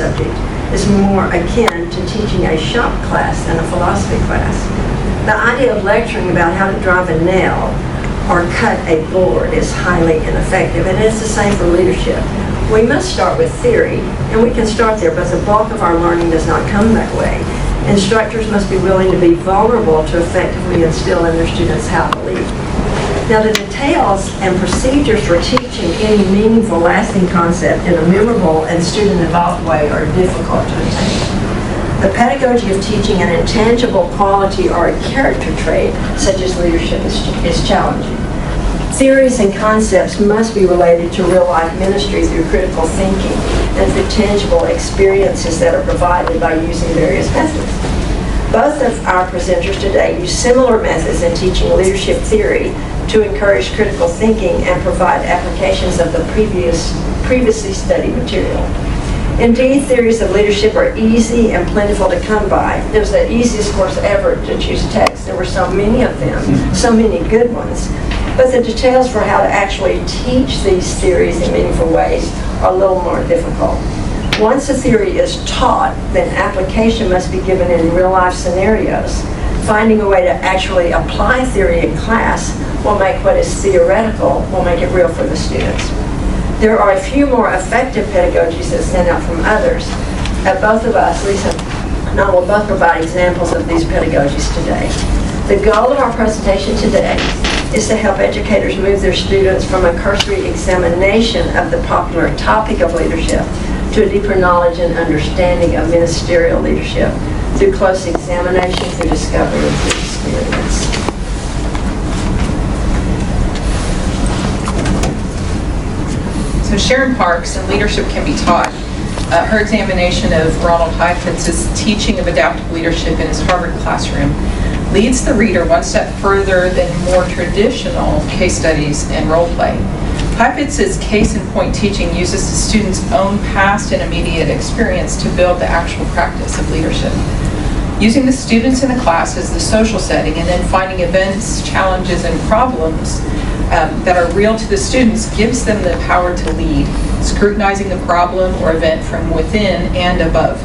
subject is more akin to teaching a shop class than a philosophy class. The idea of lecturing about how to drive a nail or cut a board is highly ineffective, and it's the same for leadership. We must start with theory, and we can start there, but the bulk of our learning does not come that way. Instructors must be willing to be vulnerable to effectively instill in their students how to lead. Now, the details and procedures for teaching any meaningful, lasting concept in a memorable and student-involved way are difficult to attain. The pedagogy of teaching an intangible quality or a character trait, such as leadership, is challenging. Theories and concepts must be related to real-life ministry through critical thinking and through tangible experiences that are provided by using various methods. Both of our presenters today use similar methods in teaching leadership theory to encourage critical thinking and provide applications of the previously studied material. Indeed, theories of leadership are easy and plentiful to come by. It was the easiest course ever to choose text. There were so many of them, so many good ones. But the details for how to actually teach these theories in meaningful ways are a little more difficult. Once a theory is taught, then application must be given in real-life scenarios. Finding a way to actually apply theory in class will make what is theoretical, will make it real for the students. There are a few more effective pedagogies that stand out from others. Both of us, Lisa and I, will both provide examples of these pedagogies today. The goal of our presentation today is to help educators move their students from a cursory examination of the popular topic of leadership to a deeper knowledge and understanding of ministerial leadership through close examination, through discovery, and through experience. So Sharon Parks in Leadership Can Be Taught. Her examination of Ronald Heifetz's teaching of adaptive leadership in his Harvard classroom leads the reader one step further than more traditional case studies and role play. Heifetz's case-in-point teaching uses the student's own past and immediate experience to build the actual practice of leadership. Using the students in the class as the social setting and then finding events, challenges, and problems that are real to the students gives them the power to lead, scrutinizing the problem or event from within and above.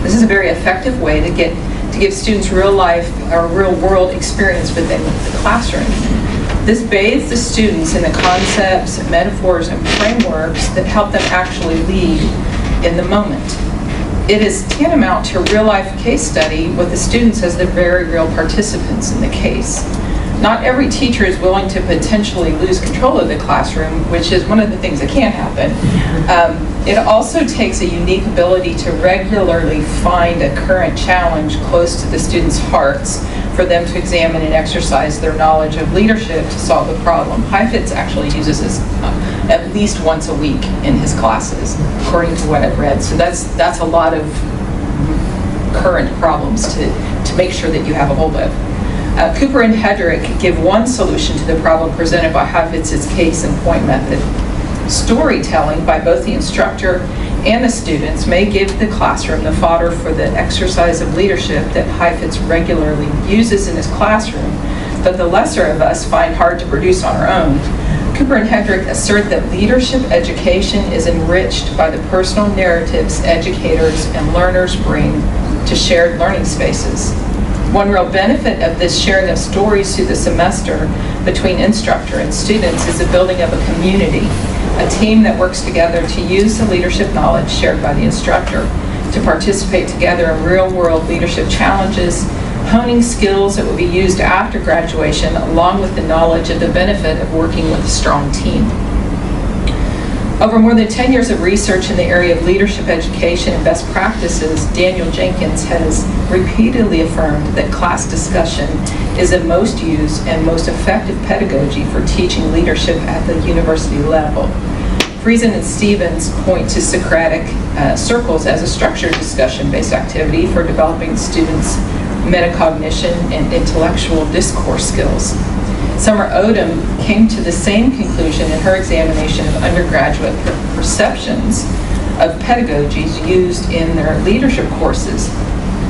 This is a very effective way to give students real life or real world experience within the classroom. This bathes the students in the concepts, metaphors, and frameworks that help them actually lead in the moment. It is tantamount to a real life case study with the students as the very real participants in the case. Not every teacher is willing to potentially lose control of the classroom, which is one of the things that can happen. It also takes a unique ability to regularly find a current challenge close to the students' hearts for them to examine and exercise their knowledge of leadership to solve the problem. Heifetz actually uses this at least once a week in his classes, according to what I've read. So that's a lot of current problems to make sure that you have a hold of. Cooper and Hedrick give one solution to the problem presented by Heifetz's case-in-point method. Storytelling by both the instructor and the students may give the classroom the fodder for the exercise of leadership that Heifetz regularly uses in his classroom, but the lesser of us find hard to produce on our own. Cooper and Hedrick assert that leadership education is enriched by the personal narratives educators and learners bring to shared learning spaces. One real benefit of this sharing of stories through the semester between instructor and students is the building of a community, a team that works together to use the leadership knowledge shared by the instructor to participate together in real-world leadership challenges, honing skills that will be used after graduation, along with the knowledge of the benefit of working with a strong team. Over more than 10 years of research in the area of leadership education and best practices, Daniel Jenkins has repeatedly affirmed that class discussion is the most used and most effective pedagogy for teaching leadership at the university level. Friesen and Stevens point to Socratic circles as a structured discussion-based activity for developing students' metacognition and intellectual discourse skills. Summer Odom came to the same conclusion in her examination of undergraduate perceptions of pedagogies used in their leadership courses.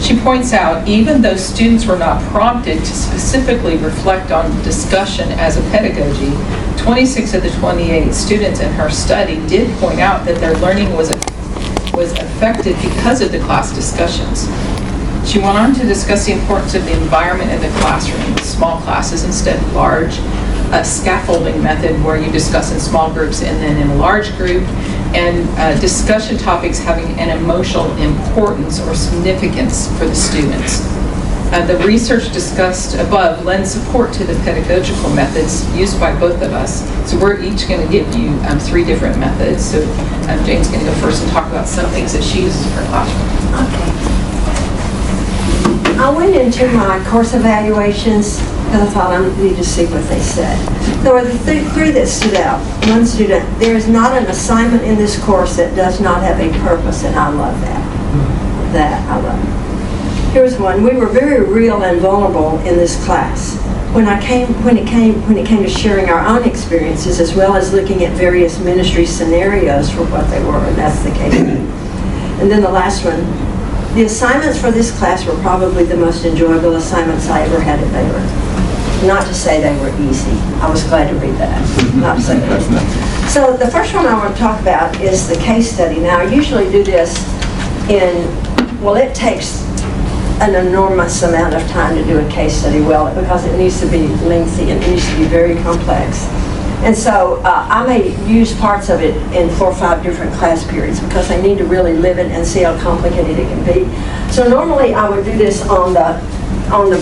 She points out, even though students were not prompted to specifically reflect on discussion as a pedagogy, 26 of the 28 students in her study did point out that their learning was was affected because of the class discussions. She went on to discuss the importance of the environment in the classroom, small classes instead of large, a scaffolding method where you discuss in small groups and then in a large group, and discussion topics having an emotional importance or significance for the students. The research discussed above lends support to the pedagogical methods used by both of us. So we're each going to give you 3 different methods. So Jane's going to go first and talk about some things that she uses in her classroom. Okay. I went into my course evaluations because I thought I needed to see what they said. There were the 3 that stood out. One student, there is not an assignment in this course that does not have a purpose, and I love that. That I love. Here's one. We were very real and vulnerable in this class. When it came to sharing our own experiences, as well as looking at various ministry scenarios for what they were, and that's the case. And then the last one. The assignments for this class were probably the most enjoyable assignments I ever had at Baylor. Not to say they were easy. I was glad to read that. Not to say they were easy. So the first one I want to talk about is the case study. Now, I usually do this it takes an enormous amount of time to do a case study because it needs to be lengthy and it needs to be very complex. And so I may use parts of it in 4 or 5 different class periods because I need to really live it and see how complicated it can be. So normally I would do this on the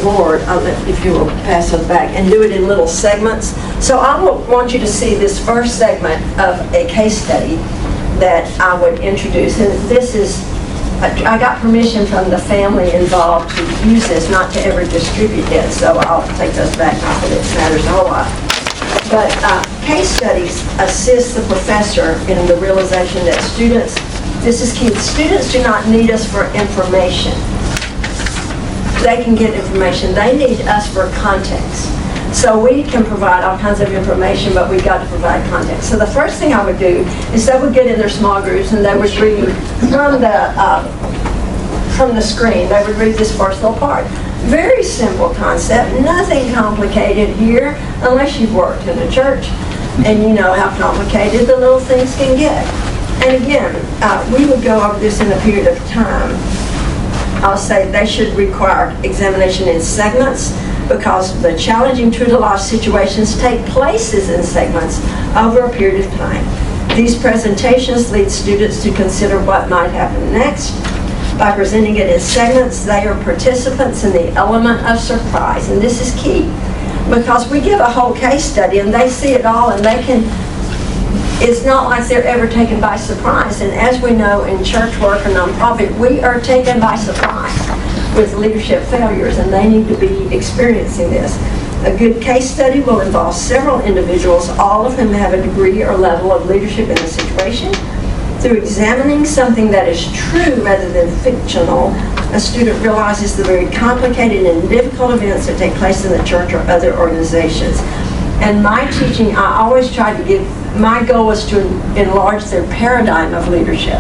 board, if you will pass those back, and do it in little segments. So I want you to see this first segment of a case study that I would introduce. And this is, I got permission from the family involved to use this, not to ever distribute it. So I'll take those back, not that it matters a whole lot. But case studies assist the professor in the realization that this is key, students do not need us for information. They can get information. They need us for context. So we can provide all kinds of information, but we've got to provide context. So the first thing I would do is they would get in their small groups and they would read from the screen. They would read this first little part. Very simple concept, nothing complicated here, unless you've worked in a church and you know how complicated the little things can get. And again, we would go over this in a period of time. I'll say they should require examination in segments because the challenging true-to-life situations take places in segments over a period of time. These presentations lead students to consider what might happen next. By presenting it in segments, they are participants in the element of surprise. And this is key because we give a whole case study and they see it all and it's not like they're ever taken by surprise. And as we know in church work or nonprofit, we are taken by surprise with leadership failures and they need to be experiencing this. A good case study will involve several individuals, all of whom have a degree or level of leadership in the situation. Through examining something that is true rather than fictional, a student realizes the very complicated and difficult events that take place in the church or other organizations. And my teaching, I always try to my goal is to enlarge their paradigm of leadership.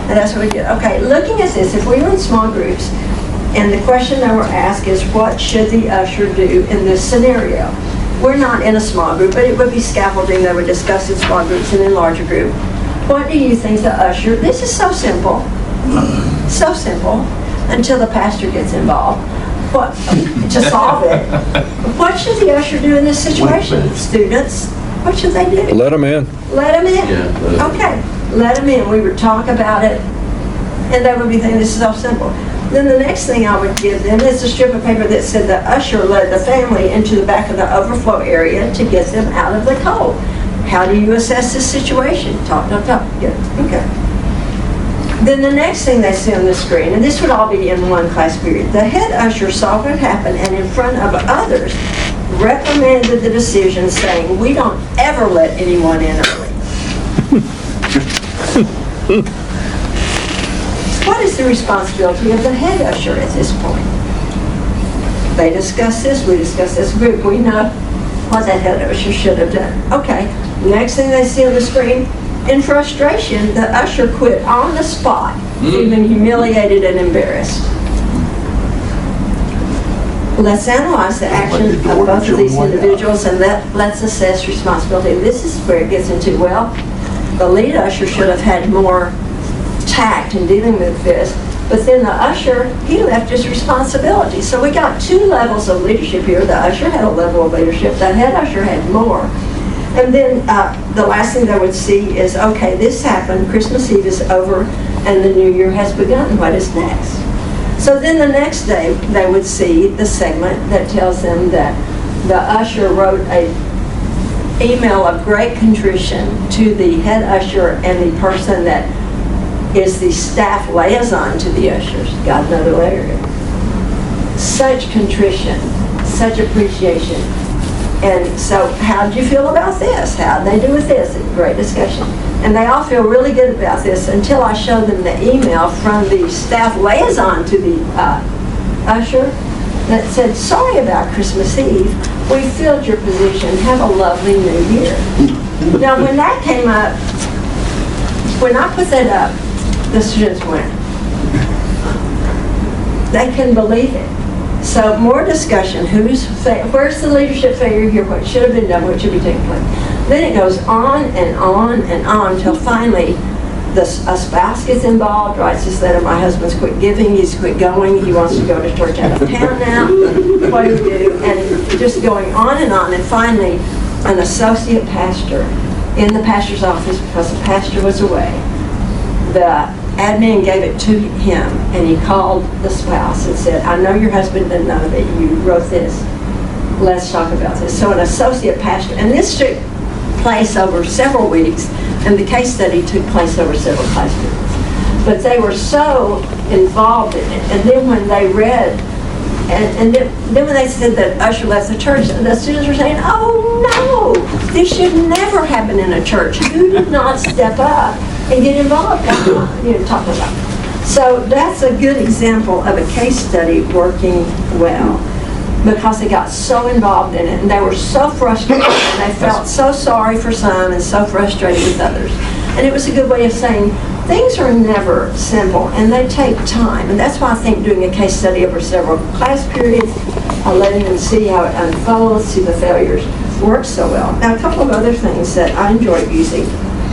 And that's what we did. Okay, looking at this, if we were in small groups, and the question they were asked is, what should the usher do in this scenario? We're not in a small group, but it would be scaffolding. They would discuss in small groups and in larger group. What do you think the usher, this is so simple until the pastor gets involved. To solve it, what should the usher do in this situation? Students, what should they do? Let them in. Let them in? Yeah. Okay, let them in. We would talk about it, and they would be thinking, this is so simple. Then the next thing I would give them is a strip of paper that said the usher led the family into the back of the overflow area to get them out of the cold. How do you assess this situation? Talk. Yeah, okay. Then the next thing they see on the screen, and this would all be in one class period, the head usher saw what happened and in front of others reprimanded the decision saying, we don't ever let anyone in early. What is the responsibility of the head usher at this point? They discuss this, we discuss this group, we know what that head usher should have done. Okay, next thing they see on the screen, in frustration, the usher quit on the spot, feeling humiliated and embarrassed. Let's analyze the action of both of these individuals and let's assess responsibility. This is where it gets into, well, the lead usher should have had more tact in dealing with this. But then the usher, he left his responsibility. So we got two levels of leadership here. The usher had a level of leadership. The head usher had more. And then the last thing they would see is, okay, this happened, Christmas Eve is over, and the new year has begun. What is next? So then the next day, they would see the segment that tells them that the usher wrote an email of great contrition to the head usher and the person that is the staff liaison to the ushers. Got another letter here. Such contrition, such appreciation. And so how did you feel about this? How did they do with this? Great discussion. And they all feel really good about this until I show them the email from the staff liaison to the usher that said, sorry about Christmas Eve. We filled your position. Have a lovely new year. Now, when that came up, when I put that up, the students went. They couldn't believe it. So more discussion. Where's the leadership failure here? What should have been done? What should be taking place? Then it goes on and on and on until finally a spouse gets involved, writes this letter, my husband's quit giving, he's quit going, he wants to go to church out of town now. What do we do? And just going on, and finally an associate pastor in the pastor's office, because the pastor was away, the admin gave it to him, and he called the spouse and said, I know your husband didn't know that you wrote this. Let's talk about this. So an associate pastor, and this took place over several weeks, and the case study took place over several class periods. But they were so involved in it. And then when they read, and then when they said that usher left the church, the students were saying, oh no, this should never happen in a church. Who did not step up and get involved? Talking about. So that's a good example of a case study working well, because they got so involved in it and they were so frustrated and they felt so sorry for some and so frustrated with others. And it was a good way of saying things are never simple and they take time. And that's why I think doing a case study over several class periods, letting them see how it unfolds, see the failures, works so well. Now, a couple of other things that I enjoyed using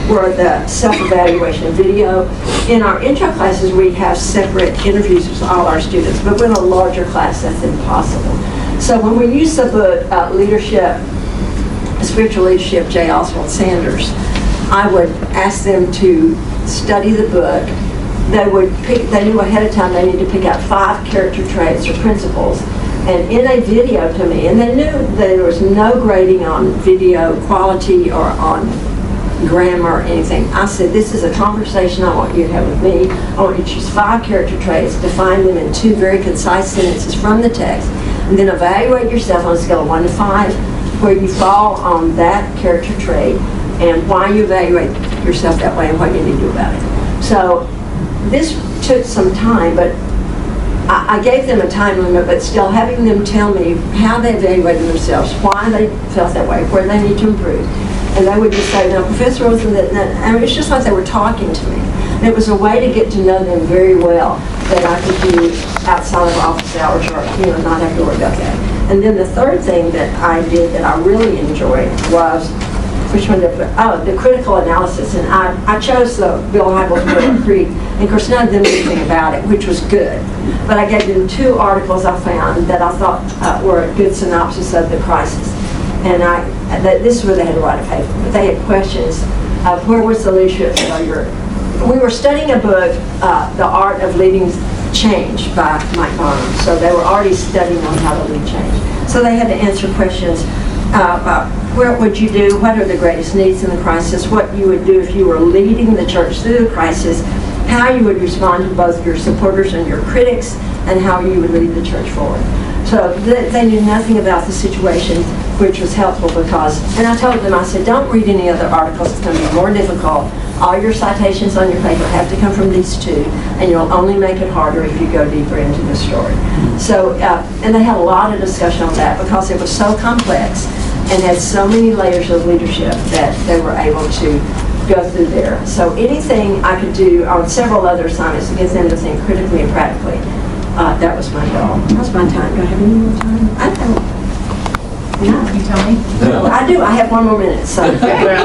were the self-evaluation video. In our intro classes, we have separate interviews with all our students, but with a larger class, that's impossible. So when we use the book, Leadership, Spiritual Leadership, J. Oswald Sanders, I would ask them to study the book. They knew ahead of time they needed to pick out 5 character traits or principles, and in a video to me, and they knew that there was no grading on video quality or on grammar or anything. I said, this is a conversation I want you to have with me. I want you to choose 5 character traits, define them in 2 very concise sentences from the text, and then evaluate yourself on a scale of 1 to 5, where you fall on that character trait and why you evaluate yourself that way and what you need to do about it. So this took some time, but I gave them a time limit, but still having them tell me how they evaluated themselves, why they felt that way, where they need to improve. And they would just say, no, Professor Wilson, I mean, it's just like they were talking to me. And it was a way to get to know them very well that I could do outside of office hours or, not have to worry about that. And then the third thing that I did that I really enjoyed was, which one did I put? Oh, the critical analysis. And I chose the Bill Hybels' Middle Creek. And of course, none of them knew anything about it, which was good. But I gave them 2 articles I found that I thought were a good synopsis of the crisis. And this is where they had to write a paper, but they had questions of where was the leadership failure. We were studying a book, The Art of Leading Change by Mike Bonham. So they were already studying on how to lead change. So they had to answer questions about what would you do, what are the greatest needs in the crisis, what you would do if you were leading the church through the crisis, how you would respond to both your supporters and your critics, and how you would lead the church forward. So they knew nothing about the situation, which was helpful because, and I told them, I said, don't read any other articles, it's going to be more difficult. All your citations on your paper have to come from these 2, and you'll only make it harder if you go deeper into the story. So, and they had a lot of discussion on that because it was so complex and had so many layers of leadership that they were able to go through there. So anything I could do on several other assignments to get them to think critically and practically, that was my goal. That was my time. Do I have any more time? I don't. No. You tell me. Well, I do. I have 1 more minute. So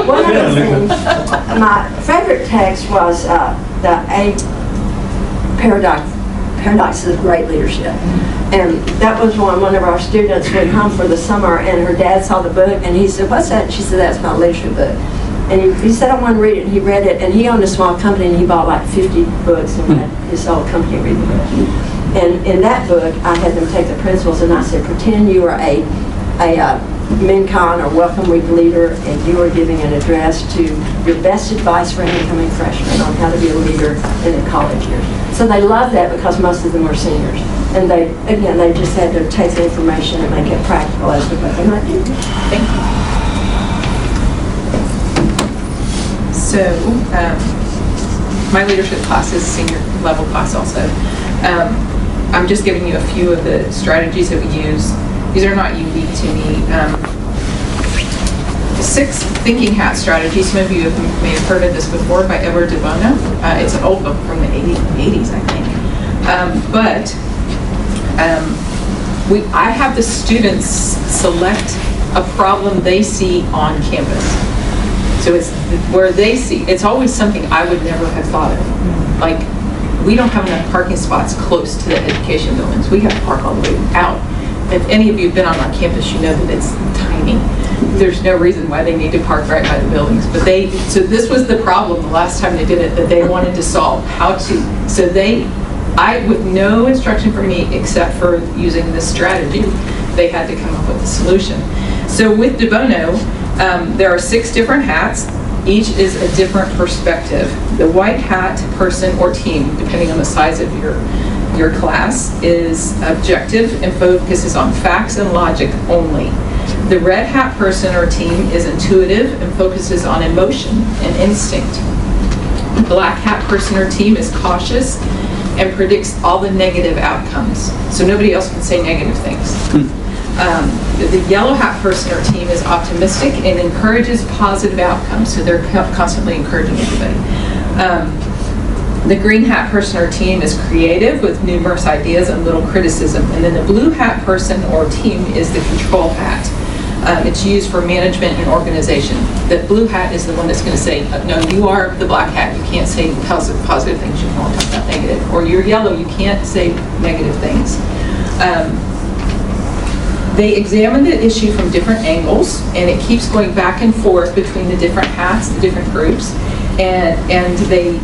one other thing, my favorite text was the Paradox of Great Leadership. And that was one of our students went home for the summer, and her dad saw the book, and he said, "What's that?" And she said, "That's my leadership book." And he said, "I want to read it." And he read it, and he owned a small company, and he bought like 50 books and had his whole company read the book. And in that book, I had them take the principles, and I said, pretend you are a MinCon or Welcome Week leader, and you are giving an address to your best advice for an incoming freshman on how to be a leader in the college years. So they loved that because most of them were seniors. And they just had to take the information and make it practical as to what they might do. Thank you. So, my leadership class is senior level class also. I'm just giving you a few of the strategies that we use. These are not unique to me. 6 thinking hat strategies. Some of you may have heard of this before by Edward de Bono. It's an old book from the 80s, I think. I have the students select a problem they see on campus. So it's where they see, it's always something I would never have thought of. Like, we don't have enough parking spots close to the education buildings. We have to park all the way out. If any of you have been on our campus, you know that it's tiny. There's no reason why they need to park right by the buildings. But so this was the problem the last time they did it that they wanted to solve. With no instruction from me except for using this strategy, they had to come up with a solution. So with De Bono, there are 6 different hats. Each is a different perspective. The white hat person or team, depending on the size of your class, is objective and focuses on facts and logic only. The red hat person or team is intuitive and focuses on emotion and instinct. The black hat person or team is cautious and predicts all the negative outcomes. So nobody else can say negative things. The yellow hat person or team is optimistic and encourages positive outcomes. So they're constantly encouraging everybody. The green hat person or team is creative with numerous ideas and little criticism. And then the blue hat person or team is the control hat. It's used for management and organization. The blue hat is the one that's going to say, no, you are the black hat. You can't say positive things. You can only talk about negative. Or you're yellow. You can't say negative things. They examine the issue from different angles, and it keeps going back and forth between the different hats, the different groups, and they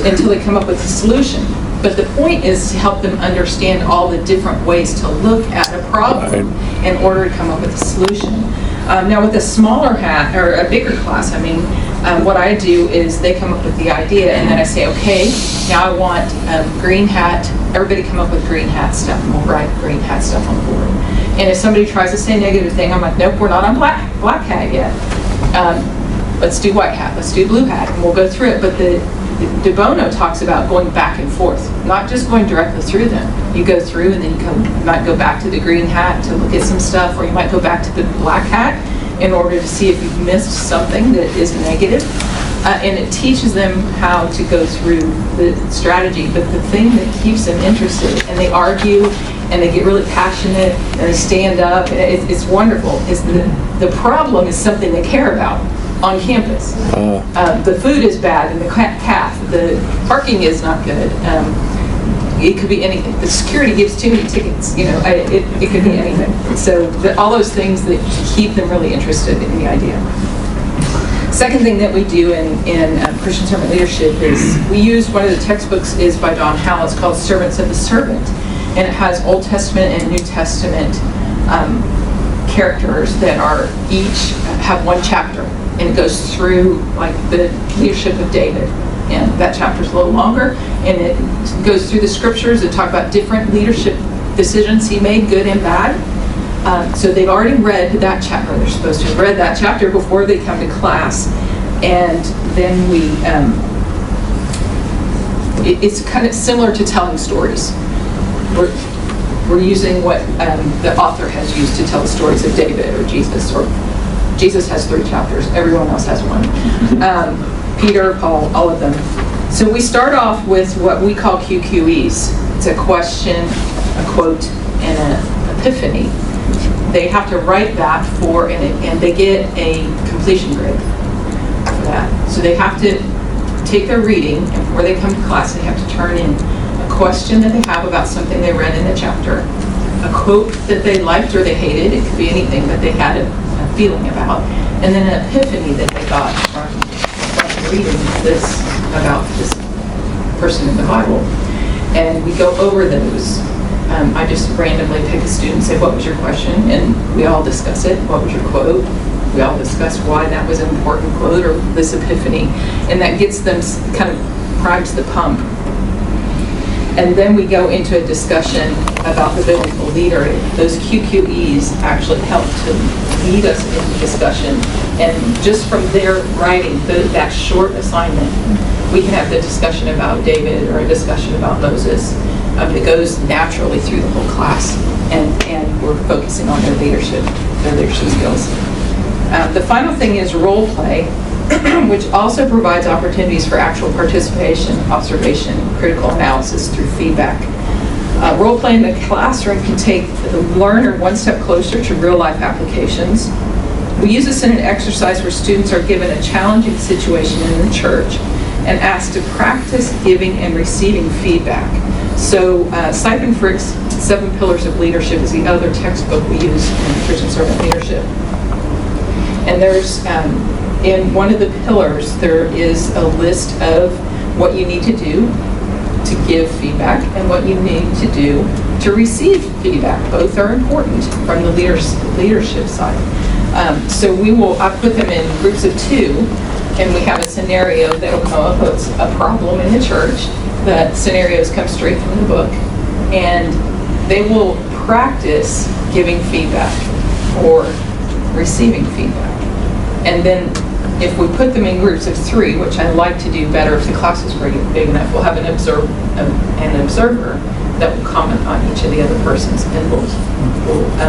until they come up with a solution. But the point is to help them understand all the different ways to look at a problem in order to come up with a solution. Now with a smaller hat, or a bigger class, what I do is they come up with the idea, and then I say, okay, now I want green hat, everybody come up with green hat stuff, and we'll write green hat stuff on the board. And if somebody tries to say a negative thing, I'm like, nope, we're not on black hat yet. Let's do white hat, let's do blue hat, and we'll go through it. But the De Bono talks about going back and forth, not just going directly through them. You go through and then you might go back to the green hat to look at some stuff, or you might go back to the black hat in order to see if you've missed something that is negative. And it teaches them how to go through the strategy. But the thing that keeps them interested, and they argue, and they get really passionate, and they stand up, and it's wonderful, is the problem is something they care about on campus. The food is bad in the calf. The parking is not good. It could be anything. The security gives too many tickets. It could be anything. So all those things that keep them really interested in the idea. Second thing that we do in Christian Servant Leadership is we use one of the textbooks is by Don Howell. It's called Servants of the Servant, and it has Old Testament and New Testament characters that are each have one chapter. And it goes through like the leadership of David, and that chapter is a little longer, and it goes through the scriptures and talk about different leadership decisions he made, good and bad. So they've already read that chapter. They're supposed to have read that chapter before they come to class, and then it's kind of similar to telling stories. We're using what the author has used to tell the stories of David or Jesus, or Jesus has 3 chapters, everyone else has 1. Peter, Paul, all of them. So we start off with what we call QQEs. It's a question, a quote, and an epiphany. They have to write that and they get a completion grade for that. So they have to take their reading, and before they come to class, they have to turn in a question that they have about something they read in the chapter, a quote that they liked or they hated, it could be anything that they had a feeling about, and then an epiphany that they got from reading this about this person in the Bible. And we go over those. I just randomly pick a student and say, what was your question? And we all discuss it. What was your quote? We all discuss why that was an important quote or this epiphany. And that gets them kind of primes the pump. And then we go into a discussion about the biblical leader. Those QQEs actually help to lead us into discussion. And just from their writing, that short assignment, we can have the discussion about David or a discussion about Moses. It goes naturally through the whole class, and we're focusing on their leadership skills. The final thing is role play, which also provides opportunities for actual participation, observation, critical analysis through feedback. Role play in the classroom can take the learner one step closer to real life applications. We use this in an exercise where students are given a challenging situation in the church and asked to practice giving and receiving feedback. So Stipend Frick's 7 Pillars of Leadership is the other textbook we use in Christian servant leadership. And there's, in one of the pillars, there is a list of what you need to do to give feedback and what you need to do to receive feedback. Both are important from the leadership side. So I put them in groups of 2, and we have a scenario that'll come up. It's a problem in the church. The scenarios come straight from the book, and they will practice giving feedback or receiving feedback. And then if we put them in groups of 3, which I like to do better if the class is big enough, we'll have an observer that will comment on each of the other persons, and we'll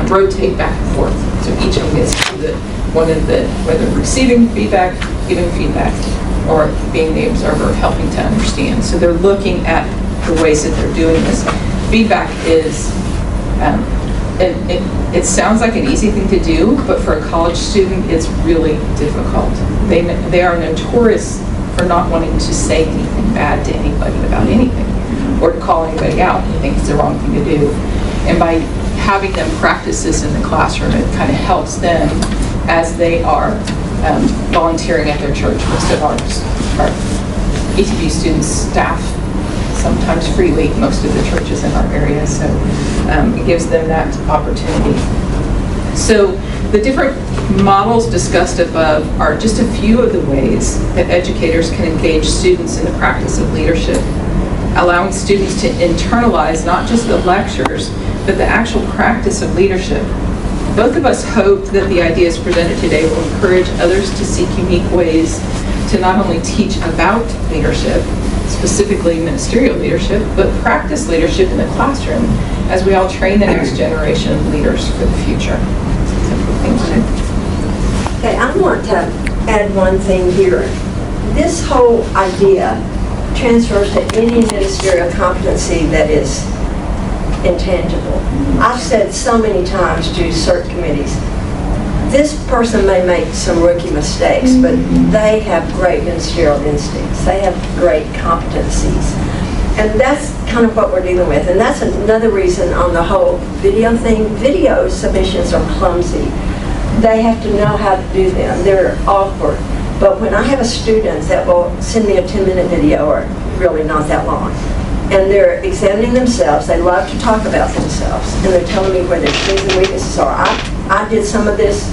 rotate back and forth. So each of them gets to whether receiving feedback, giving feedback, or being the observer, helping to understand. So they're looking at the ways that they're doing this. Feedback is, it sounds like an easy thing to do, but for a college student, it's really difficult. They are notorious for not wanting to say anything bad to anybody about anything, or to call anybody out. They think it's the wrong thing to do. And by having them practice this in the classroom, it kind of helps them as they are volunteering at their church. Most of our ETB students staff sometimes freely most of the churches in our area, so it gives them that opportunity. So the different models discussed above are just a few of the ways that educators can engage students in the practice of leadership, allowing students to internalize not just the lectures, but the actual practice of leadership. Both of us hope that the ideas presented today will encourage others to seek unique ways to not only teach about leadership, specifically ministerial leadership, but practice leadership in the classroom as we all train the next generation of leaders for the future. Okay, I want to add one thing here. This whole idea transfers to any ministerial competency that is intangible. I've said so many times to CERT committees, this person may make some rookie mistakes, but they have great ministerial instincts. They have great competencies. And that's kind of what we're dealing with. And that's another reason on the whole video thing. Video submissions are clumsy. They have to know how to do them. They're awkward. But when I have a student that will send me a 10-minute video, or really not that long, and they're examining themselves, they love to talk about themselves, and they're telling me where their strengths and weaknesses are. I did some of this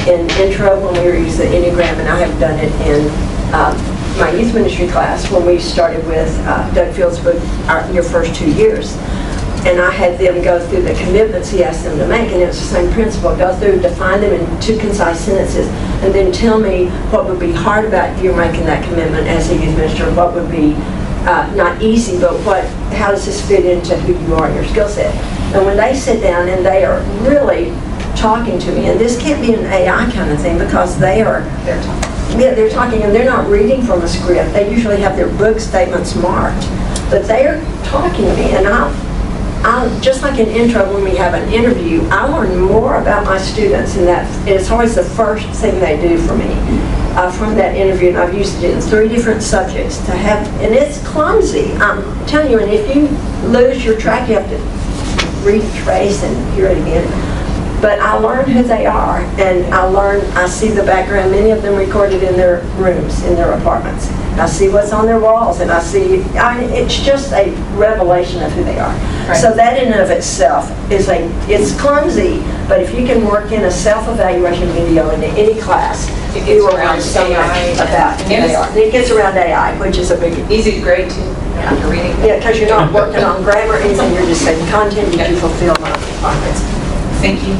in intro when we were using the Enneagram, and I have done it in my youth ministry class when we started with Doug Field's book, Your First 2 Years. And I had them go through the commitments he asked them to make, and it was the same principle. Go through, define them in 2 concise sentences, and then tell me what would be hard about you making that commitment as a youth minister, what would be not easy, but how does this fit into who you are and your skill set. And when they sit down and they are really talking to me, and this can't be an AI kind of thing, because they're talking. Yeah, they're talking, and they're not reading from a script. They usually have their book statements marked, but they're talking to me, and just like an intro when we have an interview, I learn more about my students, and that it's always the first thing they do for me from that interview. And I've used it in 3 different subjects to have, and it's clumsy. I'm telling you, and if you lose your track, you have to retrace and hear it again. But I learn who they are, and I see the background, many of them recorded in their rooms, in their apartments. I see what's on their walls, and it's just a revelation of who they are. Right. So that in and of itself it's clumsy, but if you can work in a self-evaluation video into any class, you will learn so much about who they are. And it gets around AI, which is a big... Easy to grade too, after reading. Yeah, because you're not working on grammar or anything, you're just saying content, did you fulfill my requirements? Thank you.